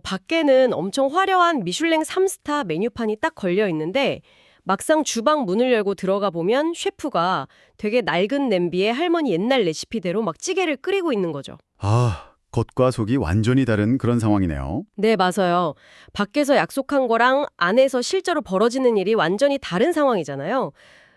밖에는 엄청 화려한 미슐랭 3스타 메뉴판이 딱 걸려 있는데 막상 주방 문을 열고 들어가 보면 셰프가 되게 낡은 냄비에 할머니 옛날 레시피대로 막 찌개를 끓이고 있는 거죠. 겉과 속이 완전히 다른 그런 상황이네요. 네, 맞아요. 밖에서 약속한 거랑 안에서 실제로 벌어지는 일이 완전히 다른 상황이잖아요.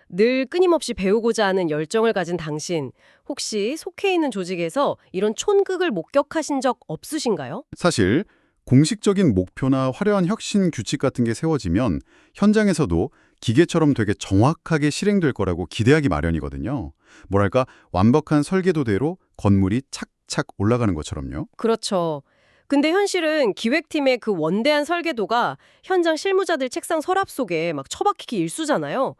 늘 끊임없이 배우고자 하는 열정을 가진 당신, 혹시 속해 있는 조직에서 이런 촌극을 목격하신 적 없으신가요? 사실 공식적인 목표나 화려한 혁신 규칙 같은 게 세워지면 현장에서도 기계처럼 되게 정확하게 실행될 거라고 기대하기 마련이거든요. 뭐랄까 완벽한 설계도대로 건물이 착착 올라가는 것처럼요. 그렇죠. 근데 현실은 기획팀의 그 원대한 설계도가 현장 실무자들 책상 서랍 속에 막 처박히기 일쑤잖아요.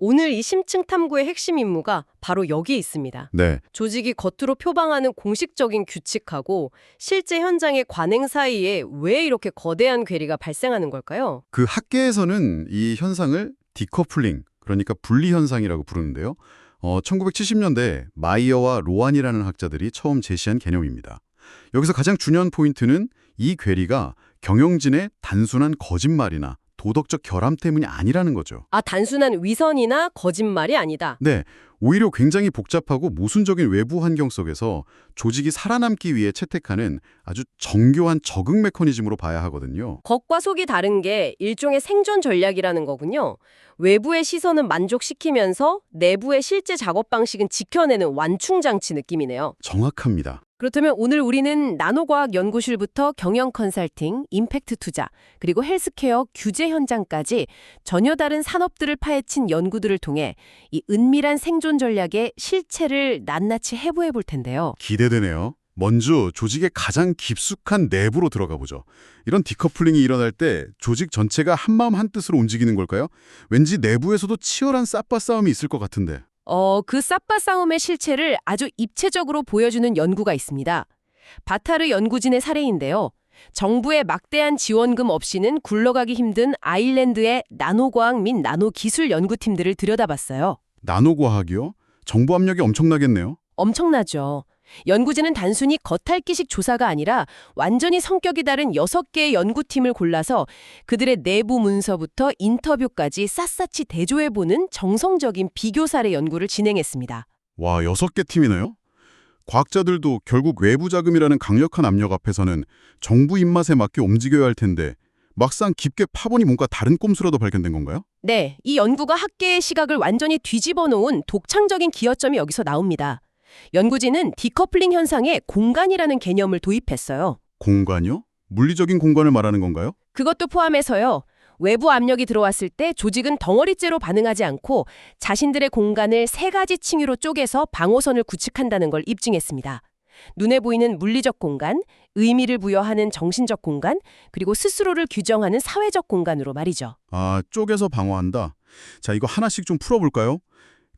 오늘 이 심층 탐구의 핵심 임무가 바로 여기에 있습니다. 네, 조직이 겉으로 표방하는 공식적인 규칙하고 실제 현장의 관행 사이에 왜 이렇게 거대한 괴리가 발생하는 걸까요? 그 학계에서는 이 현상을 디커플링, 그러니까 분리 현상이라고 부르는데요. 1970년대 마이어와 로안이라는 학자들이 처음 제시한 개념입니다. 여기서 가장 중요한 포인트는 이 괴리가 경영진의 단순한 거짓말이나 도덕적 결함 때문이 아니라는 거죠. 단순한 위선이나 거짓말이 아니다. 네, 오히려 굉장히 복잡하고 모순적인 외부 환경 속에서 조직이 살아남기 위해 채택하는 아주 정교한 적응 메커니즘으로 봐야 하거든요. 겉과 속이 다른 게 일종의 생존 전략이라는 거군요. 외부의 시선은 만족시키면서 내부의 실제 작업 방식은 지켜내는 완충장치 느낌이네요. 정확합니다. 그렇다면 오늘 우리는 나노과학 연구실부터 경영 컨설팅, 임팩트 투자, 그리고 헬스케어 규제 현장까지 전혀 다른 산업들을 파헤친 연구들을 통해 이 은밀한 생존 전략의 실체를 낱낱이 해부해 볼 텐데요. 기대되네요. 먼저 조직의 가장 깊숙한 내부로 들어가 보죠. 이런 디커플링이 일어날 때 조직 전체가 한마음 한뜻으로 움직이는 걸까요? 왠지 내부에서도 치열한 쌉바 싸움이 있을 것 같은데. 그 쌉바 싸움의 실체를 아주 입체적으로 보여주는 연구가 있습니다. 바타르 연구진의 사례인데요. 정부의 막대한 지원금 없이는 굴러가기 힘든 아일랜드의 나노과학 및 나노기술 연구팀들을 들여다봤어요. 나노과학이요? 정보 압력이 엄청나겠네요. 엄청나죠. 연구진은 단순히 겉핥기식 조사가 아니라 완전히 성격이 다른 6개의 연구팀을 골라서 그들의 내부 문서부터 인터뷰까지 샅샅이 대조해보는 정성적인 비교 사례 연구를 진행했습니다. 와, 6개 팀이네요? 과학자들도 결국 외부 자금이라는 강력한 압력 앞에서는 정부 입맛에 맞게 움직여야 할 텐데 막상 깊게 파보니 뭔가 다른 꼼수라도 발견된 건가요? 네, 이 연구가 학계의 시각을 완전히 뒤집어 놓은 독창적인 기여점이 여기서 나옵니다. 연구진은 디커플링 현상에 공간이라는 개념을 도입했어요. 공간이요? 물리적인 공간을 말하는 건가요? 그것도 포함해서요. 외부 압력이 들어왔을 때 조직은 덩어리째로 반응하지 않고 자신들의 공간을 3가지 층위로 쪼개서 방어선을 구축한다는 걸 입증했습니다. 눈에 보이는 물리적 공간, 의미를 부여하는 정신적 공간, 그리고 스스로를 규정하는 사회적 공간으로 말이죠. 쪼개서 방어한다. 자, 이거 하나씩 좀 풀어볼까요?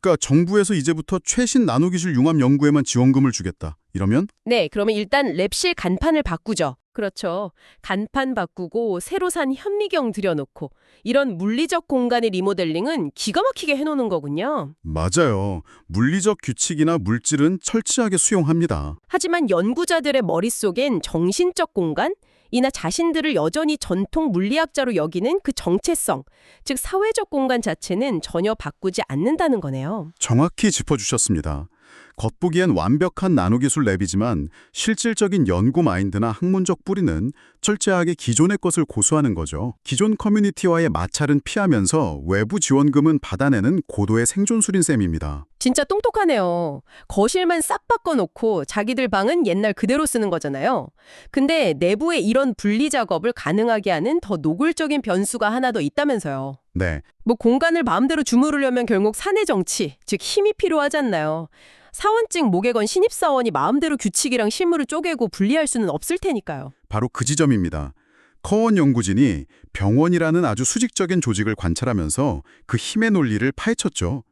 그러니까 정부에서 이제부터 최신 나노기술 융합 연구에만 지원금을 주겠다. 이러면? 네, 그러면 일단 랩실 간판을 바꾸죠. 그렇죠. 간판 바꾸고 새로 산 현미경 들여놓고 이런 물리적 공간의 리모델링은 기가 막히게 해놓는 거군요. 맞아요. 물리적 규칙이나 물질은 철저하게 수용합니다. 하지만 연구자들의 머릿속엔 정신적 공간? 이나 자신들을 여전히 전통 물리학자로 여기는 그 정체성, 즉 사회적 공간 자체는 전혀 바꾸지 않는다는 거네요. 정확히 짚어주셨습니다. 겉보기엔 완벽한 나노기술 랩이지만 실질적인 연구 마인드나 학문적 뿌리는 철저하게 기존의 것을 고수하는 거죠. 기존 커뮤니티와의 마찰은 피하면서 외부 지원금은 받아내는 고도의 생존술인 셈입니다. 진짜 똑똑하네요. 거실만 싹 바꿔놓고 자기들 방은 옛날 그대로 쓰는 거잖아요. 근데 내부에 이런 분리 작업을 가능하게 하는 더 노골적인 변수가 하나 더 있다면서요. 네, 공간을 마음대로 주무르려면 결국 사내 정치, 즉 힘이 필요하지 않나요? 사원증 목에 건 신입사원이 마음대로 규칙이랑 실무를 쪼개고 분리할 수는 없을 테니까요. 바로 그 지점입니다. 커원 연구진이 병원이라는 아주 수직적인 조직을 관찰하면서 그 힘의 논리를 파헤쳤죠.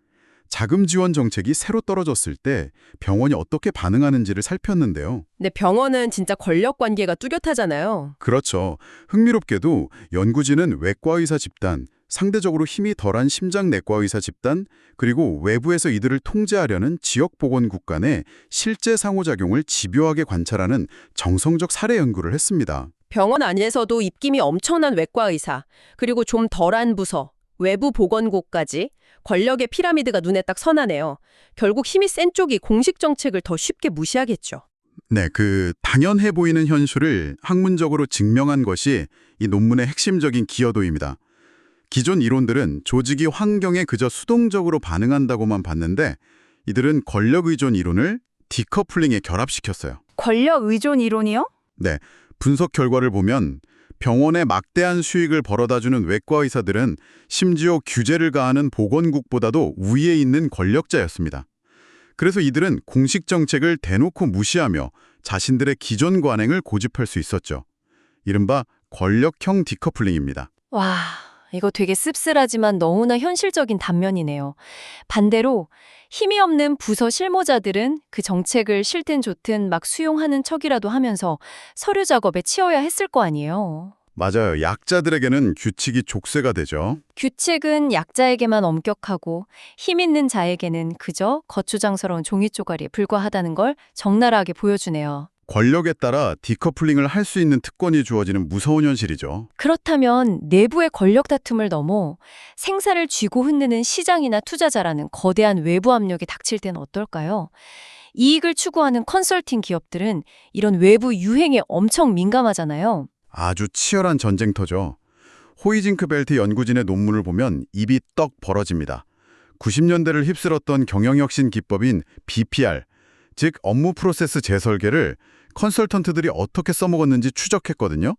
자금 지원 정책이 새로 떨어졌을 때 병원이 어떻게 반응하는지를 살폈는데요. 근데 병원은 진짜 권력 관계가 뚜렷하잖아요. 그렇죠. 흥미롭게도 연구진은 외과의사 집단, 상대적으로 힘이 덜한 심장내과의사 집단, 그리고 외부에서 이들을 통제하려는 지역보건국 간의 실제 상호작용을 집요하게 관찰하는 정성적 사례 연구를 했습니다. 병원 안에서도 입김이 엄청난 외과 의사, 그리고 좀 덜한 부서, 외부 보건국까지 권력의 피라미드가 눈에 딱 선하네요. 결국 힘이 센 쪽이 공식 정책을 더 쉽게 무시하겠죠. 네, 당연해 보이는 현실을 학문적으로 증명한 것이 이 논문의 핵심적인 기여도입니다. 기존 이론들은 조직이 환경에 그저 수동적으로 반응한다고만 봤는데 이들은 권력 의존 이론을 디커플링에 결합시켰어요. 권력 의존 이론이요? 네, 분석 결과를 보면 병원에 막대한 수익을 벌어다주는 외과 의사들은 심지어 규제를 가하는 보건국보다도 위에 있는 권력자였습니다. 그래서 이들은 공식 정책을 대놓고 무시하며 자신들의 기존 관행을 고집할 수 있었죠. 이른바 권력형 디커플링입니다. 와, 이거 되게 씁쓸하지만 너무나 현실적인 단면이네요. 반대로 힘이 없는 부서 실무자들은 그 정책을 싫든 좋든 막 수용하는 척이라도 하면서 서류 작업에 치여야 했을 거 아니에요. 맞아요. 약자들에게는 규칙이 족쇄가 되죠. 규칙은 약자에게만 엄격하고 힘 있는 자에게는 그저 거추장스러운 종이 쪼가리에 불과하다는 걸 적나라하게 보여주네요. 권력에 따라 디커플링을 할 수 있는 특권이 주어지는 무서운 현실이죠. 그렇다면 내부의 권력 다툼을 넘어 생사를 쥐고 흔드는 시장이나 투자자라는 거대한 외부 압력이 닥칠 때는 어떨까요? 이익을 추구하는 컨설팅 기업들은 이런 외부 유행에 엄청 민감하잖아요. 아주 치열한 전쟁터죠. 호이징크벨트 연구진의 논문을 보면 입이 떡 벌어집니다. 90년대를 휩쓸었던 경영혁신 기법인 BPR, 즉 업무 프로세스 재설계를 컨설턴트들이 어떻게 써먹었는지 추적했거든요.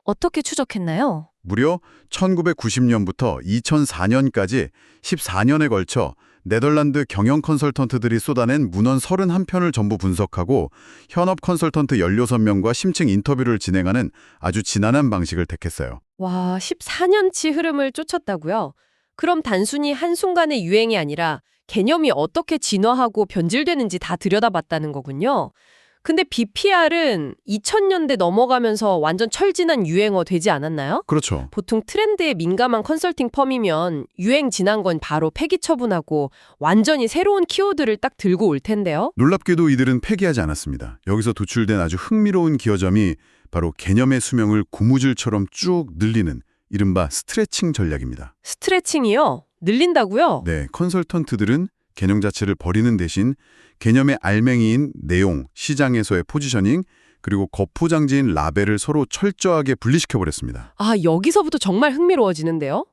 어떻게 추적했나요? 무려 1990년부터 2004년까지 14년에 걸쳐 네덜란드 경영 컨설턴트들이 쏟아낸 문헌 31편을 전부 분석하고 현업 컨설턴트 16명과 심층 인터뷰를 진행하는 아주 지난한 방식을 택했어요. 와, 14년치 흐름을 쫓았다고요? 그럼 단순히 한순간의 유행이 아니라 개념이 어떻게 진화하고 변질되는지 다 들여다봤다는 거군요. 근데 BPR은 2000년대 넘어가면서 완전 철진한 유행어 되지 않았나요? 그렇죠. 보통 트렌드에 민감한 컨설팅 펌이면 유행 지난 건 바로 폐기 처분하고 완전히 새로운 키워드를 딱 들고 올 텐데요. 놀랍게도 이들은 폐기하지 않았습니다. 여기서 도출된 아주 흥미로운 기여점이 바로 개념의 수명을 고무줄처럼 쭉 늘리는 이른바 스트레칭 전략입니다. 스트레칭이요? 늘린다고요? 네, 컨설턴트들은 개념 자체를 버리는 대신 개념의 알맹이인 내용, 시장에서의 포지셔닝, 그리고 거푸장지인 라벨을 서로 철저하게 분리시켜버렸습니다. 아, 여기서부터 정말 흥미로워지는데요.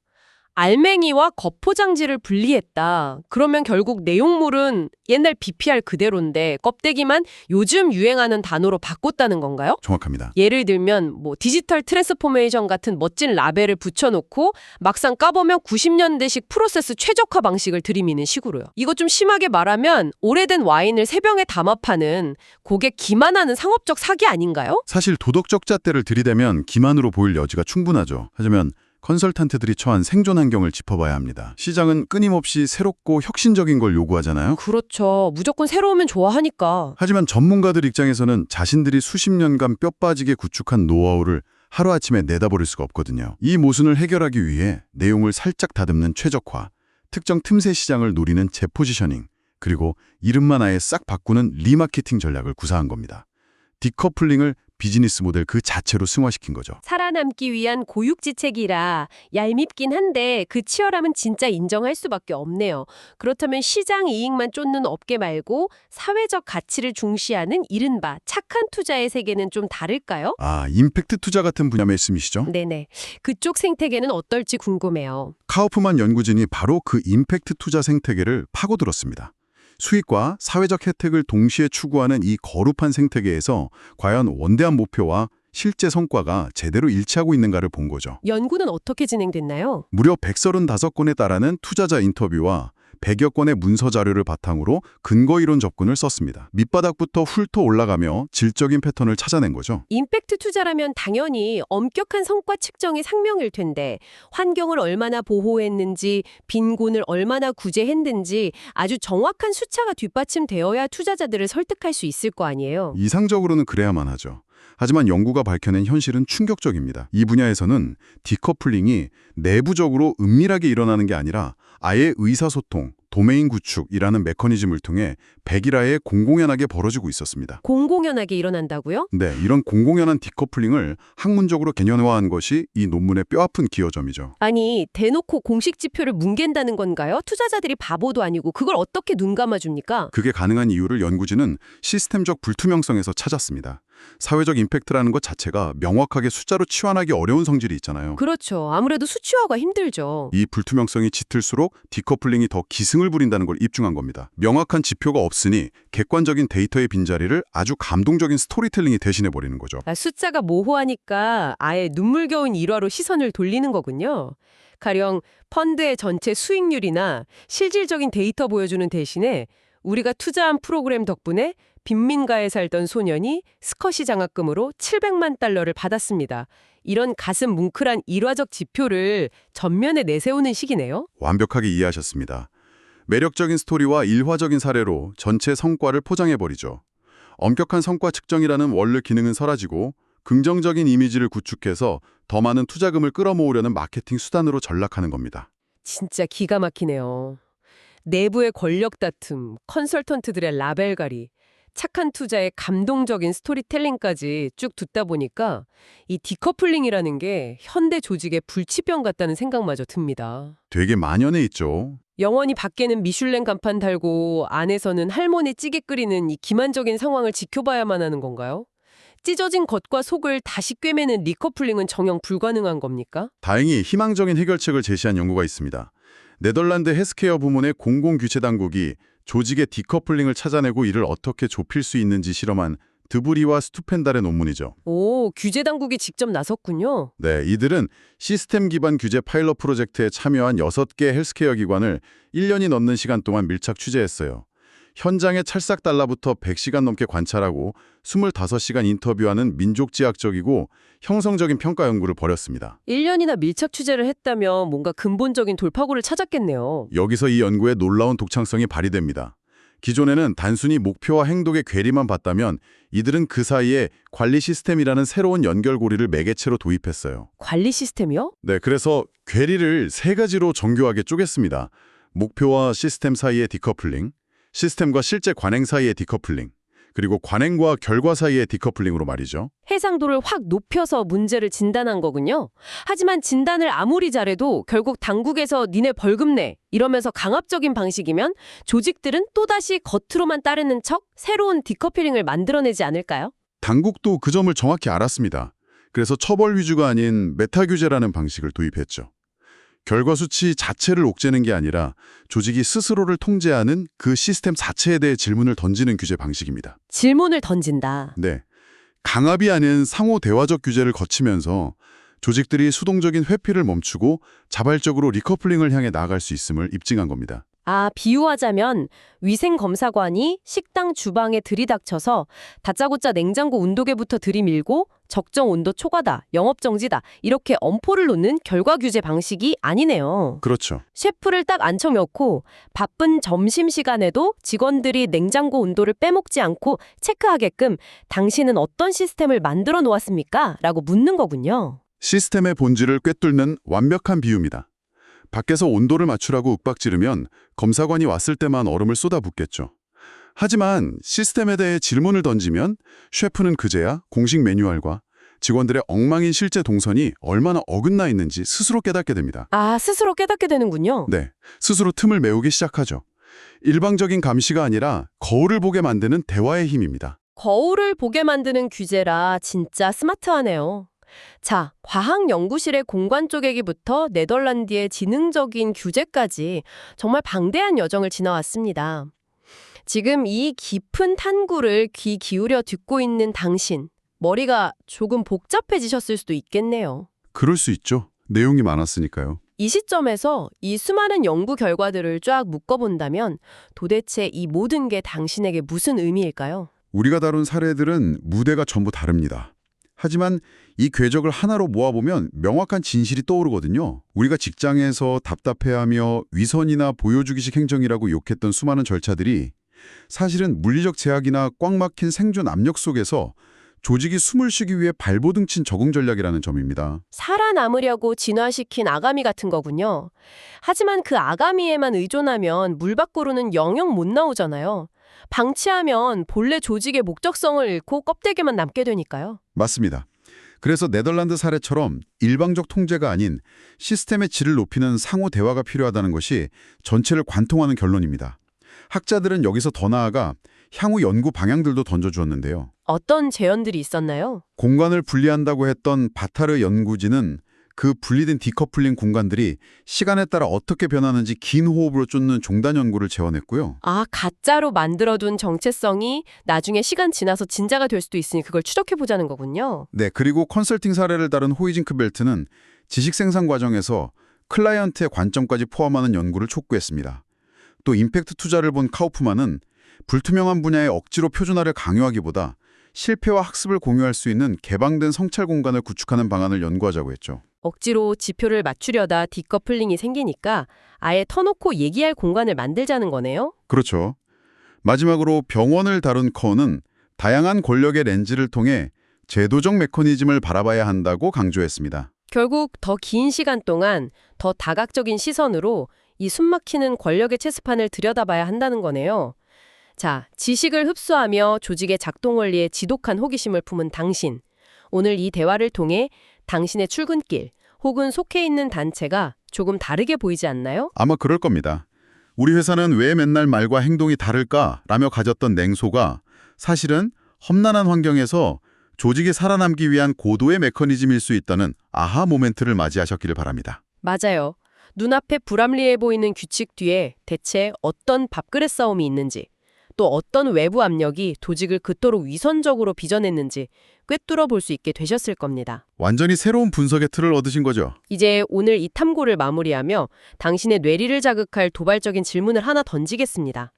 알맹이와 거포장지를 분리했다. 그러면 결국 내용물은 옛날 BPR 그대로인데 껍데기만 요즘 유행하는 단어로 바꿨다는 건가요? 정확합니다. 예를 들면 디지털 트랜스포메이션 같은 멋진 라벨을 붙여놓고 막상 까보면 90년대식 프로세스 최적화 방식을 들이미는 식으로요. 이거 좀 심하게 말하면 오래된 와인을 세 병에 담아 파는 고객 기만하는 상업적 사기 아닌가요? 사실 도덕적 잣대를 들이대면 기만으로 보일 여지가 충분하죠. 하지만 컨설턴트들이 처한 생존 환경을 짚어봐야 합니다. 시장은 끊임없이 새롭고 혁신적인 걸 요구하잖아요. 그렇죠. 무조건 새로우면 좋아하니까. 하지만 전문가들 입장에서는 자신들이 수십 년간 뼈 빠지게 구축한 노하우를 하루아침에 내다버릴 수가 없거든요. 이 모순을 해결하기 위해 내용을 살짝 다듬는 최적화, 특정 틈새 시장을 노리는 재포지셔닝, 그리고 이름만 아예 싹 바꾸는 리마케팅 전략을 구사한 겁니다. 디커플링을 비즈니스 모델 그 자체로 승화시킨 거죠. 살아남기 위한 고육지책이라 얄밉긴 한데 그 치열함은 진짜 인정할 수밖에 없네요. 그렇다면 시장 이익만 쫓는 업계 말고 사회적 가치를 중시하는 이른바 착한 투자의 세계는 좀 다를까요? 아, 임팩트 투자 같은 분야 말씀이시죠? 네네. 그쪽 생태계는 어떨지 궁금해요. 카우프만 연구진이 바로 그 임팩트 투자 생태계를 파고들었습니다. 수익과 사회적 혜택을 동시에 추구하는 이 거룩한 생태계에서 과연 원대한 목표와 실제 성과가 제대로 일치하고 있는가를 본 거죠. 연구는 어떻게 진행됐나요? 무려 135건에 달하는 투자자 인터뷰와 100여 건의 문서 자료를 바탕으로 근거 이론 접근을 썼습니다. 밑바닥부터 훑어 올라가며 질적인 패턴을 찾아낸 거죠. 임팩트 투자라면 당연히 엄격한 성과 측정이 상명일 텐데 환경을 얼마나 보호했는지, 빈곤을 얼마나 구제했는지 아주 정확한 숫자가 뒷받침되어야 투자자들을 설득할 수 있을 거 아니에요. 이상적으로는 그래야만 하죠. 하지만 연구가 밝혀낸 현실은 충격적입니다. 이 분야에서는 디커플링이 내부적으로 은밀하게 일어나는 게 아니라 아예 의사소통, 도메인 구축이라는 메커니즘을 통해 백일화에 공공연하게 벌어지고 있었습니다. 공공연하게 일어난다고요? 네, 이런 공공연한 디커플링을 학문적으로 개념화한 것이 이 논문의 뼈아픈 기여점이죠. 아니, 대놓고 공식 지표를 뭉갠다는 건가요? 투자자들이 바보도 아니고 그걸 어떻게 눈 감아줍니까? 그게 가능한 이유를 연구진은 시스템적 불투명성에서 찾았습니다. 사회적 임팩트라는 것 자체가 명확하게 숫자로 치환하기 어려운 성질이 있잖아요. 그렇죠. 아무래도 수치화가 힘들죠. 이 불투명성이 짙을수록 디커플링이 더 기승을 부린다는 걸 입증한 겁니다. 명확한 지표가 없으니 객관적인 데이터의 빈자리를 아주 감동적인 스토리텔링이 대신해버리는 거죠. 숫자가 모호하니까 아예 눈물겨운 일화로 시선을 돌리는 거군요. 가령 펀드의 전체 수익률이나 실질적인 데이터 보여주는 대신에 우리가 투자한 프로그램 덕분에 빈민가에 살던 소년이 스커시 장학금으로 700만 달러를 받았습니다. 이런 가슴 뭉클한 일화적 지표를 전면에 내세우는 식이네요. 완벽하게 이해하셨습니다. 매력적인 스토리와 일화적인 사례로 전체 성과를 포장해버리죠. 엄격한 성과 측정이라는 원래 기능은 사라지고 긍정적인 이미지를 구축해서 더 많은 투자금을 끌어모으려는 마케팅 수단으로 전락하는 겁니다. 진짜 기가 막히네요. 내부의 권력 다툼, 컨설턴트들의 라벨가리, 착한 투자의 감동적인 스토리텔링까지 쭉 듣다 보니까 이 디커플링이라는 게 현대 조직의 불치병 같다는 생각마저 듭니다. 되게 만연해 있죠. 영원히 밖에는 미슐랭 간판 달고 안에서는 할머니 찌개 끓이는 이 기만적인 상황을 지켜봐야만 하는 건가요? 찢어진 겉과 속을 다시 꿰매는 리커플링은 정녕 불가능한 겁니까? 다행히 희망적인 해결책을 제시한 연구가 있습니다. 네덜란드 헬스케어 부문의 공공규제당국이 조직의 디커플링을 찾아내고 이를 어떻게 좁힐 수 있는지 실험한 드브리와 스투펜달의 논문이죠. 오, 규제 당국이 직접 나섰군요. 네, 이들은 시스템 기반 규제 파일럿 프로젝트에 참여한 6개 헬스케어 기관을 1년이 넘는 시간 동안 밀착 취재했어요. 현장의 찰싹 달라부터 100시간 넘게 관찰하고 25시간 인터뷰하는 민족지향적이고 형성적인 평가 연구를 벌였습니다. 1년이나 밀착 취재를 했다면 뭔가 근본적인 돌파구를 찾았겠네요. 여기서 이 연구의 놀라운 독창성이 발휘됩니다. 기존에는 단순히 목표와 행동의 괴리만 봤다면 이들은 그 사이에 관리 시스템이라는 새로운 연결고리를 매개체로 도입했어요. 관리 시스템이요? 네, 그래서 괴리를 3가지로 정교하게 쪼갰습니다. 목표와 시스템 사이의 디커플링, 시스템과 실제 관행 사이의 디커플링, 그리고 관행과 결과 사이의 디커플링으로 말이죠. 해상도를 확 높여서 문제를 진단한 거군요. 하지만 진단을 아무리 잘해도 결국 당국에서 니네 벌금 내 이러면서 강압적인 방식이면 조직들은 또다시 겉으로만 따르는 척 새로운 디커플링을 만들어내지 않을까요? 당국도 그 점을 정확히 알았습니다. 그래서 처벌 위주가 아닌 메타 규제라는 방식을 도입했죠. 결과 수치 자체를 옥죄는 게 아니라 조직이 스스로를 통제하는 그 시스템 자체에 대해 질문을 던지는 규제 방식입니다. 질문을 던진다. 네, 강압이 아닌 상호 대화적 규제를 거치면서 조직들이 수동적인 회피를 멈추고 자발적으로 리커플링을 향해 나아갈 수 있음을 입증한 겁니다. 아, 비유하자면 위생검사관이 식당 주방에 들이닥쳐서 다짜고짜 냉장고 온도계부터 들이밀고 적정 온도 초과다, 영업정지다 이렇게 엄포를 놓는 결과 규제 방식이 아니네요. 그렇죠. 셰프를 딱 앉혀놓고 바쁜 점심시간에도 직원들이 냉장고 온도를 빼먹지 않고 체크하게끔 당신은 어떤 시스템을 만들어 놓았습니까? 라고 묻는 거군요. 시스템의 본질을 꿰뚫는 완벽한 비유입니다. 밖에서 온도를 맞추라고 윽박지르면 검사관이 왔을 때만 얼음을 쏟아붓겠죠. 하지만 시스템에 대해 질문을 던지면 셰프는 그제야 공식 매뉴얼과 직원들의 엉망인 실제 동선이 얼마나 어긋나 있는지 스스로 깨닫게 됩니다. 아, 스스로 깨닫게 되는군요. 네, 스스로 틈을 메우기 시작하죠. 일방적인 감시가 아니라 거울을 보게 만드는 대화의 힘입니다. 거울을 보게 만드는 규제라 진짜 스마트하네요. 자, 과학연구실의 공간 쪼개기부터 네덜란드의 지능적인 규제까지 정말 방대한 여정을 지나왔습니다. 지금 이 깊은 탐구를 귀 기울여 듣고 있는 당신, 머리가 조금 복잡해지셨을 수도 있겠네요. 그럴 수 있죠. 내용이 많았으니까요. 이 시점에서 이 수많은 연구 결과들을 쫙 묶어본다면 도대체 이 모든 게 당신에게 무슨 의미일까요? 우리가 다룬 사례들은 무대가 전부 다릅니다. 하지만 이 궤적을 하나로 모아보면 명확한 진실이 떠오르거든요. 우리가 직장에서 답답해하며 위선이나 보여주기식 행정이라고 욕했던 수많은 절차들이 사실은 물리적 제약이나 꽉 막힌 생존 압력 속에서 조직이 숨을 쉬기 위해 발버둥 친 적응 전략이라는 점입니다. 살아남으려고 진화시킨 아가미 같은 거군요. 하지만 그 아가미에만 의존하면 물 밖으로는 영영 못 나오잖아요. 방치하면 본래 조직의 목적성을 잃고 껍데기만 남게 되니까요. 맞습니다. 그래서 네덜란드 사례처럼 일방적 통제가 아닌 시스템의 질을 높이는 상호 대화가 필요하다는 것이 전체를 관통하는 결론입니다. 학자들은 여기서 더 나아가 향후 연구 방향들도 던져주었는데요. 어떤 제언들이 있었나요? 공간을 분리한다고 했던 바타르 연구진은 그 분리된 디커플링 공간들이 시간에 따라 어떻게 변하는지 긴 호흡으로 쫓는 종단 연구를 제언했고요. 아, 가짜로 만들어둔 정체성이 나중에 시간 지나서 진짜가 될 수도 있으니 그걸 추적해보자는 거군요. 네, 그리고 컨설팅 사례를 다룬 호이징크 벨트는 지식 생산 과정에서 클라이언트의 관점까지 포함하는 연구를 촉구했습니다. 또 임팩트 투자를 본 카우프만은 불투명한 분야의 억지로 표준화를 강요하기보다 실패와 학습을 공유할 수 있는 개방된 성찰 공간을 구축하는 방안을 연구하자고 했죠. 억지로 지표를 맞추려다 디커플링이 생기니까 아예 터놓고 얘기할 공간을 만들자는 거네요. 그렇죠. 마지막으로 병원을 다룬 커는 다양한 권력의 렌즈를 통해 제도적 메커니즘을 바라봐야 한다고 강조했습니다. 결국 더 긴 시간 동안 더 다각적인 시선으로 이 숨막히는 권력의 체스판을 들여다봐야 한다는 거네요. 자, 지식을 흡수하며 조직의 작동 원리에 지독한 호기심을 품은 당신. 오늘 이 대화를 통해 당신의 출근길 혹은 속해 있는 단체가 조금 다르게 보이지 않나요? 아마 그럴 겁니다. 우리 회사는 왜 맨날 말과 행동이 다를까? 라며 가졌던 냉소가 사실은 험난한 환경에서 조직이 살아남기 위한 고도의 메커니즘일 수 있다는 아하 모멘트를 맞이하셨기를 바랍니다. 맞아요. 눈앞에 불합리해 보이는 규칙 뒤에 대체 어떤 밥그릇 싸움이 있는지, 또 어떤 외부 압력이 조직을 그토록 위선적으로 빚어냈는지 꿰뚫어 볼 수 있게 되셨을 겁니다. 완전히 새로운 분석의 틀을 얻으신 거죠. 이제 오늘 이 탐구를 마무리하며 당신의 뇌리를 자극할 도발적인 질문을 하나 던지겠습니다.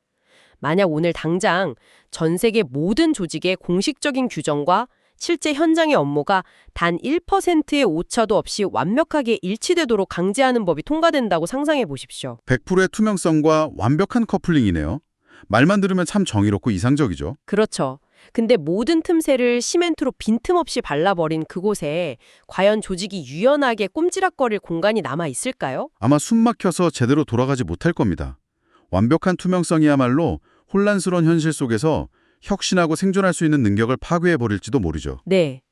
만약 오늘 당장 전 세계 모든 조직의 공식적인 규정과 실제 현장의 업무가 단 1%의 오차도 없이 완벽하게 일치되도록 강제하는 법이 통과된다고 상상해 보십시오. 100%의 투명성과 완벽한 커플링이네요. 말만 들으면 참 정의롭고 이상적이죠. 그렇죠. 근데 모든 틈새를 시멘트로 빈틈없이 발라버린 그곳에 과연 조직이 유연하게 꼼지락거릴 공간이 남아 있을까요? 아마 숨 막혀서 제대로 돌아가지 못할 겁니다. 완벽한 투명성이야말로 혼란스러운 현실 속에서 혁신하고 생존할 수 있는 능력을 파괴해버릴지도 모르죠. 네.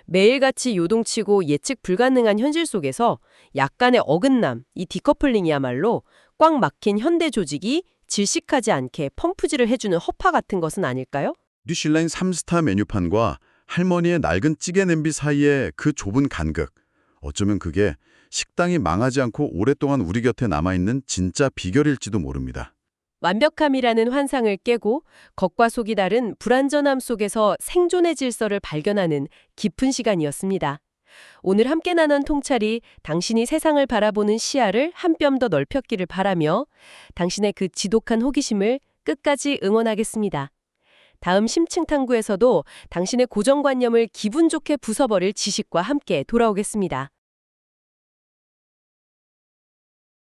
매일같이 요동치고 예측 불가능한 현실 속에서 약간의 어긋남, 이 디커플링이야말로 꽉 막힌 현대 조직이 질식하지 않게 펌프질을 해주는 허파 같은 것은 아닐까요? 뉘슐랭 3스타 메뉴판과 할머니의 낡은 찌개 냄비 사이의 그 좁은 간극. 어쩌면 그게 식당이 망하지 않고 오랫동안 우리 곁에 남아있는 진짜 비결일지도 모릅니다. 완벽함이라는 환상을 깨고 겉과 속이 다른 불완전함 속에서 생존의 질서를 발견하는 깊은 시간이었습니다. 오늘 함께 나눈 통찰이 당신이 세상을 바라보는 시야를 한 뼘 더 넓혔기를 바라며 당신의 그 지독한 호기심을 끝까지 응원하겠습니다. 다음 심층 탐구에서도 당신의 고정관념을 기분 좋게 부숴버릴 지식과 함께 돌아오겠습니다.